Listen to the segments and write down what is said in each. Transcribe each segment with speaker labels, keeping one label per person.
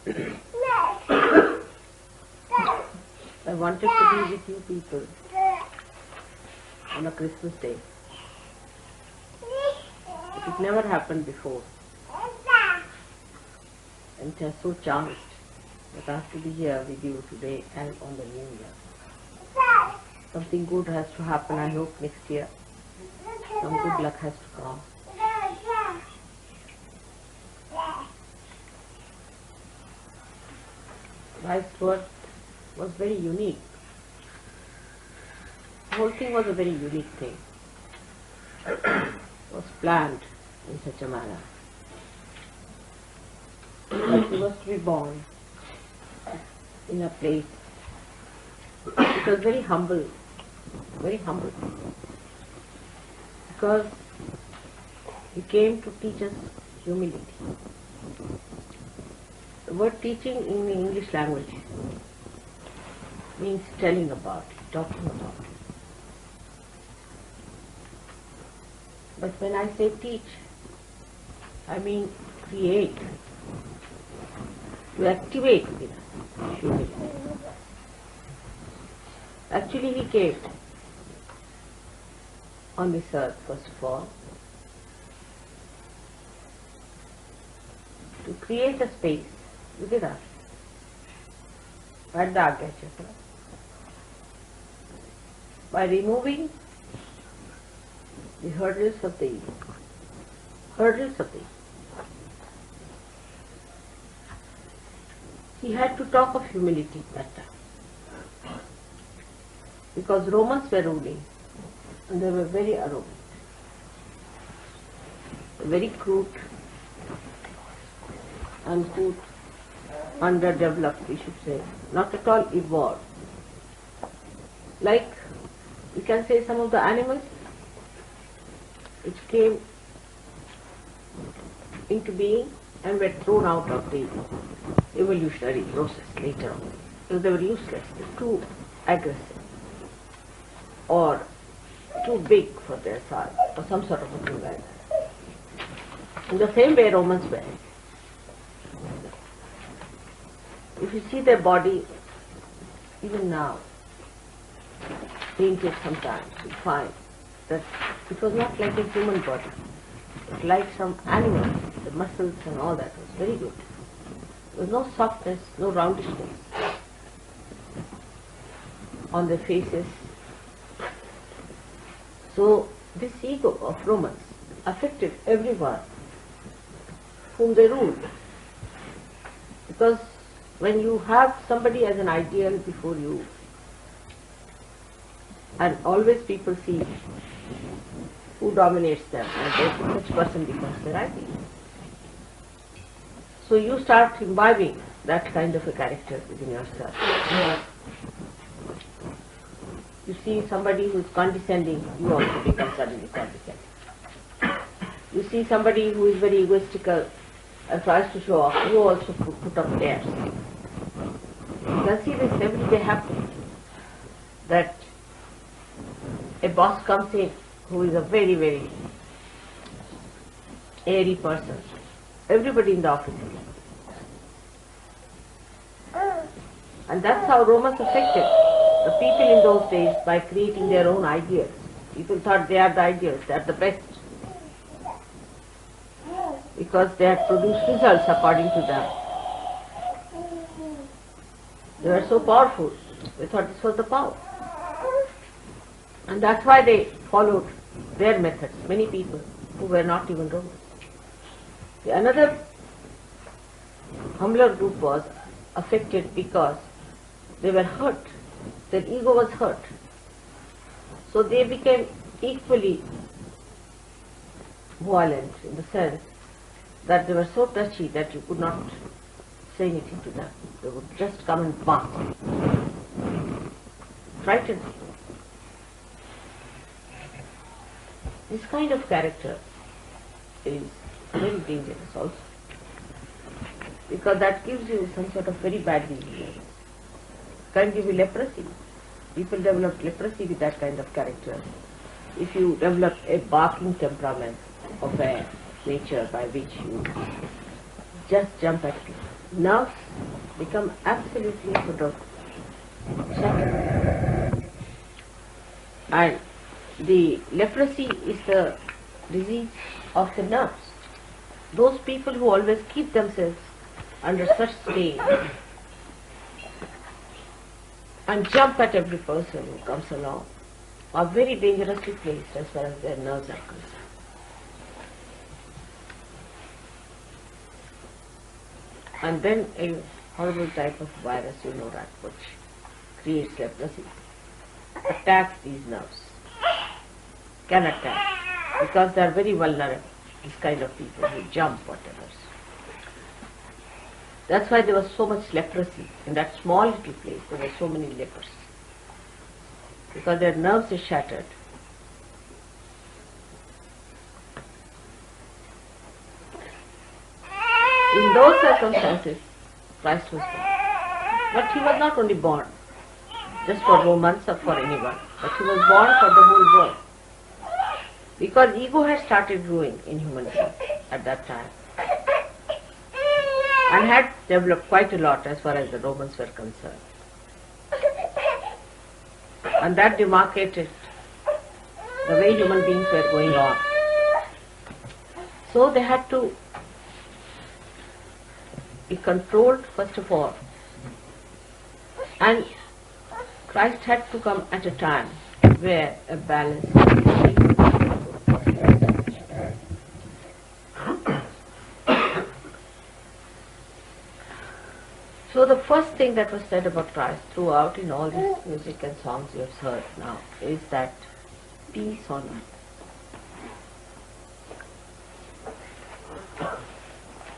Speaker 1: I wanted to be with you people on a Christmas day. It never happened before. And it is so chanced that I have to be here with you today and on the New Year. Something good has to happen, I hope, next year. Some good luck has to come. Life's work was very unique. The whole thing was a very unique thing. It was planned in such a manner that he was to be born in a place. It was very humble, because he came to teach us humility. The word teaching in the English language means telling about it, talking about it. But when I say teach, I mean create, to activate within us humility. Actually, he came on this earth, first of all, to create a space within us, at the Agya Chakra, by removing the hurdles of the ego. He had to talk of humility that time, because Romans were ruling and they were very arrogant, very crude, uncouth, underdeveloped, we should say, not at all evolved. Like, we can say some of the animals which came into being and were thrown out of the evolutionary process later on, because they were useless, they were too aggressive or too big for their size, or some sort of a thing like that. In the same way Romans were. If you see their body, even now, painted sometimes, you find that it was not like a human body. It was like some animal. The muscles and all that was very good. There was no softness, no roundishness on their faces. So this ego of Romans affected everyone whom they ruled. Because when you have somebody as an ideal before you, and always people see who dominates them, and such person becomes their ideal. So you start imbibing that kind of a character within yourself. You see somebody who is condescending, you also become suddenly condescending. You see somebody who is very egoistical and tries to show off, you also put up airs. You can see this every day happen, that a boss comes in who is a very, very airy person. Everybody in the office is like that. And that's how Romans affected the people in those days, by creating their own ideas. People thought they are the ideals, they are the best, because they had produced results according to them. They were so powerful, they thought this was the power. And that's why they followed their methods, many people who were not even Romans. Another humbler group was affected because they were hurt, their ego was hurt. So they became equally violent, in the sense that they were so touchy that you could not say anything to them. They would just come and bark, frighten you. This kind of character is very dangerous also, because that gives you some sort of very bad disease. It can give you leprosy. People develop leprosy with that kind of character. If you develop a barking temperament of a nature by which you just jump at you. Nerves become absolutely sort of shattered. And the leprosy is the disease of the nerves. Those people who always keep themselves under such strain and jump at every person who comes along are very dangerously placed as far as their nerves are concerned. And then a horrible type of virus, you know that, which creates leprosy, attacks these nerves, can attack, because they are very vulnerable, this kind of people who jump whatever. That's why there was so much leprosy. In that small little place, there were so many lepers, because their nerves are shattered. In those circumstances, Christ was born. But he was not only born just for Romans or for anyone, but he was born for the whole world. Because ego had started growing in human beings at that time, and had developed quite a lot as far as the Romans were concerned. And that demarcated the way human beings were going on. So they had to be controlled first of all. And Christ had to come at a time where a balance was So the first thing that was said about Christ throughout in all this music and songs you have heard now is that peace on earth.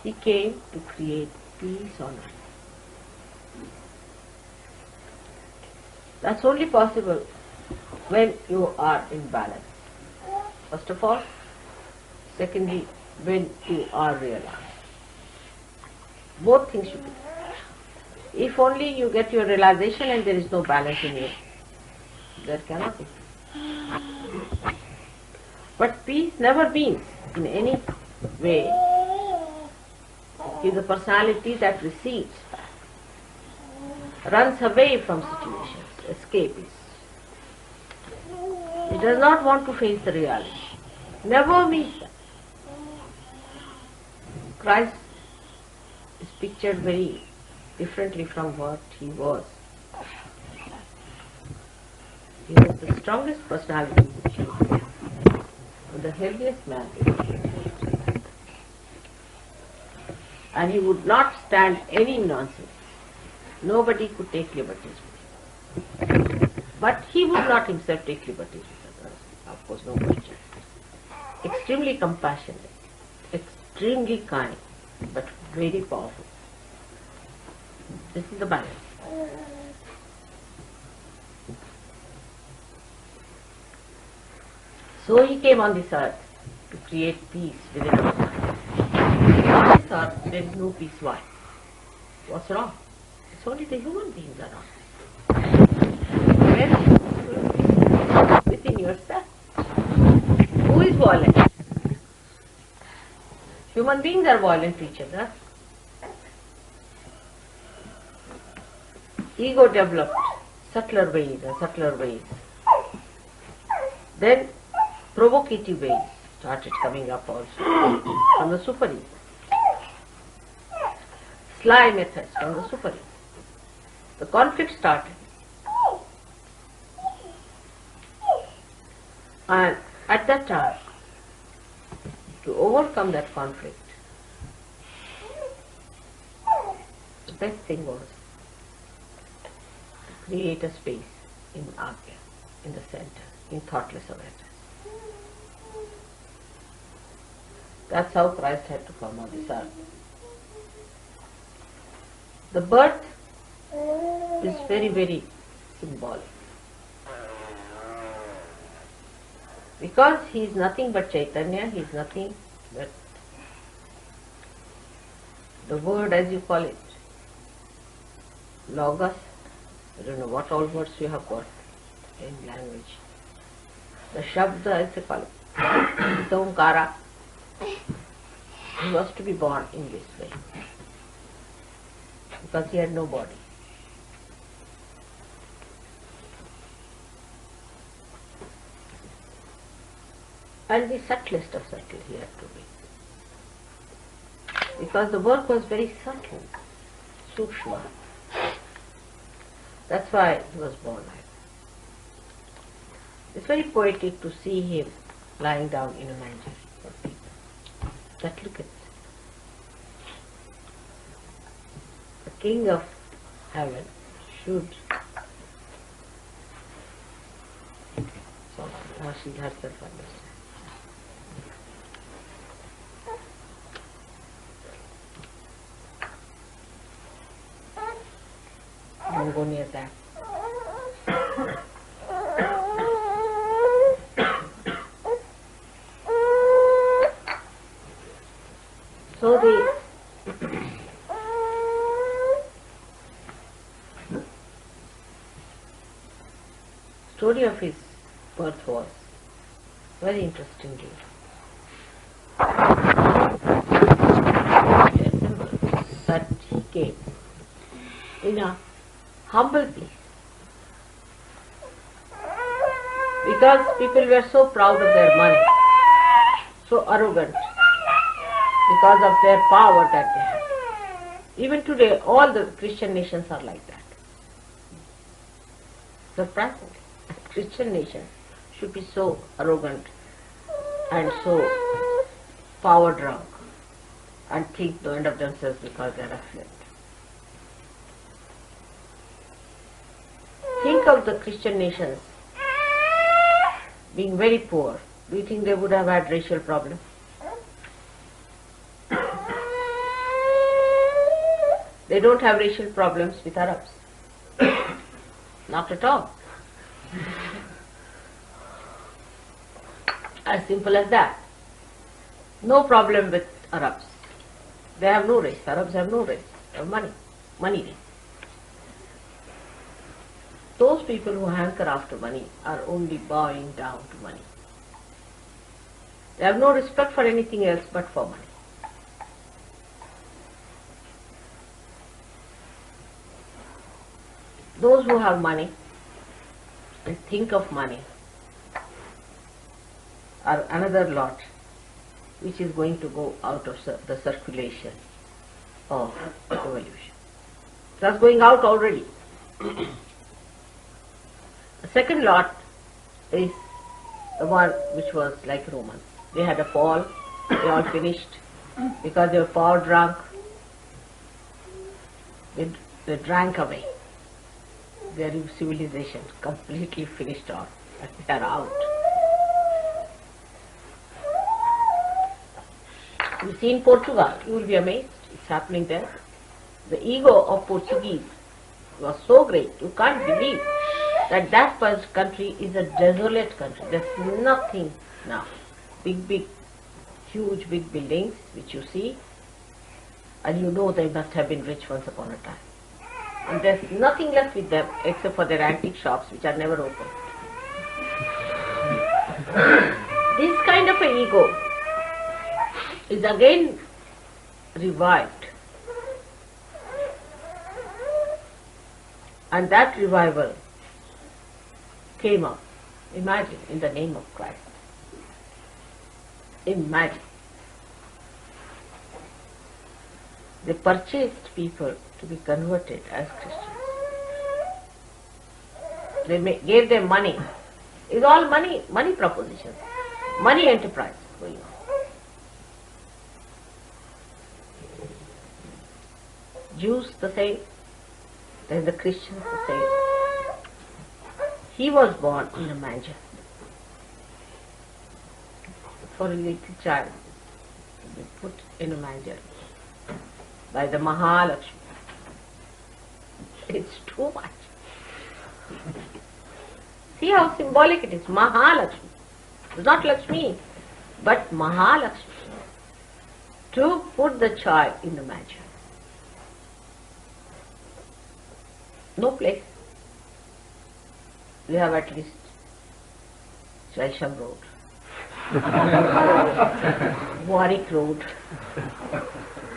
Speaker 1: He came to create peace on earth. That's only possible when you are in balance. First of all. Secondly, when you are realized. Both things should be. If only you get your realization and there is no balance in you, there cannot be. But peace never means in any way is a personality that recedes, runs away from situations, escapes. It does not want to face the reality. Never means that. Christ is pictured very differently from what he was. He was the strongest personality, the heaviest man. And he would not stand any nonsense. Nobody could take liberties with him. But he would not himself take liberties with others. Of course, no question. Extremely compassionate, extremely kind, but very powerful. This is the balance. So he came on this earth to create peace within us. On this earth there is no peace. Why? What's wrong? It's only the human beings are wrong. Where is peace? Within yourself. Who is violent? Human beings are violent to each other. Ego developed subtler ways and subtler ways. Then provocative ways started coming up also from the super ego. Sly methods from the super ego. The conflict started. And at that time, to overcome that conflict, the best thing was to create a space in Agya, in the center, in thoughtless awareness. That's how Christ had to come on this earth. The birth is very, very symbolic. Because he is nothing but Chaitanya, he is nothing but the word, as you call it, Logos. I don't know what all words you have got in language. The Shabda, as they call it, the Omkara. He was to be born in this way because he had no body. And the subtlest of subtle he had to be. Because the work was very subtle, sukshma. That's why he was born like that. It's very poetic to see him lying down in a manger for people. But look at it. The king of heaven should. So now she herself understands. Don't go near that. So the story of his birth was very interestingly that he came in a humble place because people were so proud of their money, so arrogant because of their power that they have. Even today, all the Christian nations are like that. Surprisingly, Christian nations should be so arrogant and so power drunk and think no end of themselves because they are affluent. Think of the Christian nations being very poor. Do you think they would have had racial problems? They don't have racial problems with Arabs. Not at all. As simple as that. No problem with Arabs. They have no race. Arabs have no race. They have money. Money race. Those people who hanker after money are only bowing down to money. They have no respect for anything else but for money. Those who have money and think of money are another lot which is going to go out of the circulation of evolution. That's going out already. The second lot is the one which was like Romans. They had a fall, they all finished because they were power drunk. They drank away. Their civilization completely finished off and they are out. You see in Portugal, you will be amazed, it's happening there. The ego of Portuguese was so great, you can't believe that country is a desolate country. There's nothing now. Huge big buildings which you see, and you know they must have been rich once upon a time. And there's nothing left with them except for their antique shops which are never open. This kind of an ego is again revived. And that revival came up, imagine, in the name of Christ. Imagine. They purchased people to be converted as Christians. They gave them money. It's all money propositions, money enterprise going on. Jews the same, then the Christians the same. He was born in a manger for a little child to be put in a manger by the Mahalakshmi. It's too much. See how symbolic it is. Mahalakshmi. It's not Lakshmi, but Mahalakshmi. To put the child in the manger. No place. We have at least Shaisham Road. Warwick Road,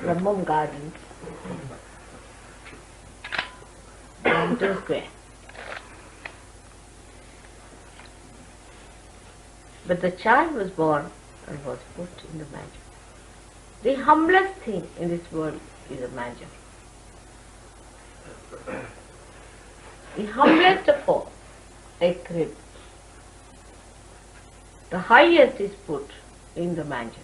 Speaker 1: Brahmam Gardens, Hampton Square. But the child was born and was put in the manger. The humblest thing in this world is a manger. The humblest of all, a crib. The highest is put in the manger.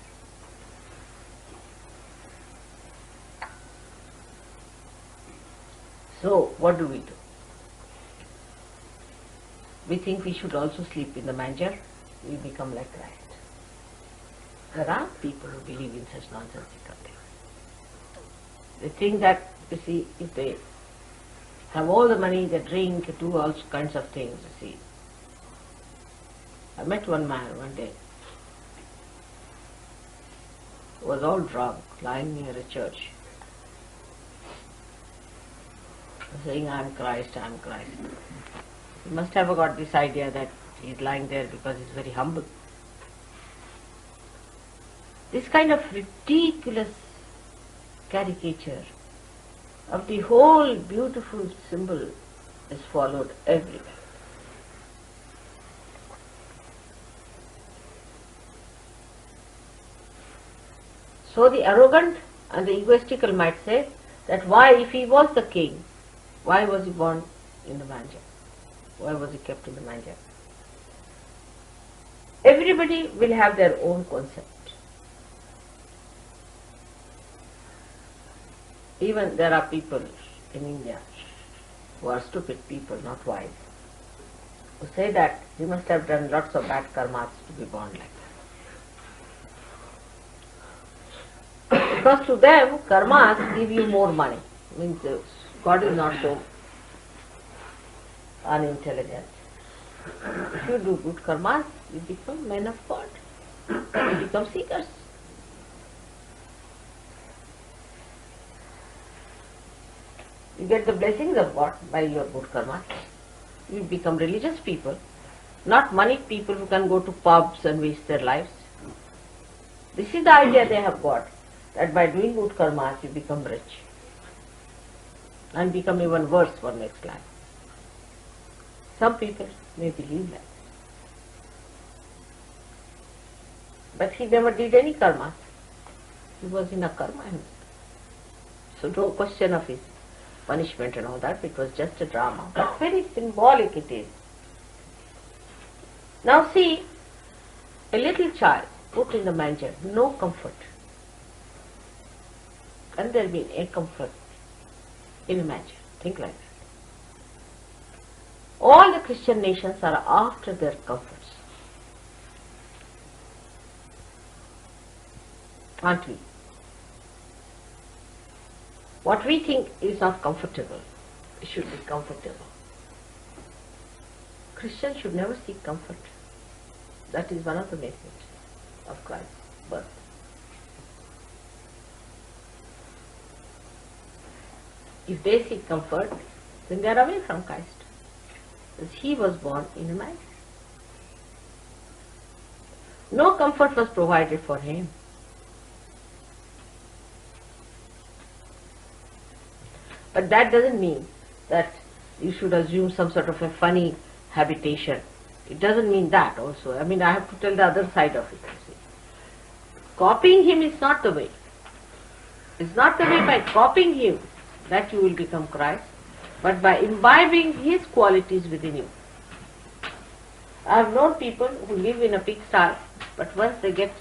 Speaker 1: So, what do? We think we should also sleep in the manger. We become like Christ. There are people who believe in such nonsensical things. They think that, you see, if they have all the money, they drink, do all kinds of things, you see. I met one man one day who was all drunk, lying near a church, saying, I am Christ, I am Christ. He must have got this idea that he is lying there because he is very humble. This kind of ridiculous caricature of the whole beautiful symbol is followed everywhere. So the arrogant and the egoistical might say that why, if he was the king, why was he born in the manger? Why was he kept in the manger? Everybody will have their own concept. Even there are people in India who are stupid people, not wise, who say that he must have done lots of bad karmas to be born like that. Because to them, karmas give you more money. Means God is not so unintelligent. If you do good karmas, you become men of God. You become seekers. You get the blessings of God by your good karma. You become religious people, not moneyed people who can go to pubs and waste their lives. This is the idea they have got, that by doing good karmas you become rich and become even worse for next life. Some people may believe that. But he never did any karmas. He was in a karma himself. So no question of his punishment and all that, it was just a drama. But very symbolic it is. Now see, a little child put in the manger, no comfort. Can there be a comfort in a manger? Think like that. All the Christian nations are after their comforts. Aren't we? What we think is not comfortable, it should be comfortable. Christians should never seek comfort. That is one of the messages of Christ's birth. If they seek comfort, then they are away from Christ. Because he was born in a manger. No comfort was provided for him. But that doesn't mean that you should assume some sort of a funny habitation. It doesn't mean that also. I mean, I have to tell the other side of it, you see. Copying him is not the way. It's not the way by copying him that you will become Christ, but by imbibing his qualities within you. I have known people who live in a pigsty, but once they get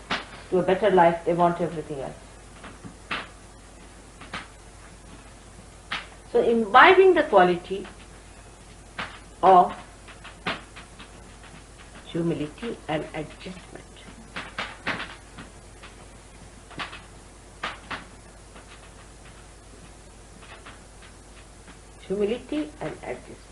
Speaker 1: to a better life, they want everything else. So imbibing the quality of humility and adjustment. Humility and adjustment.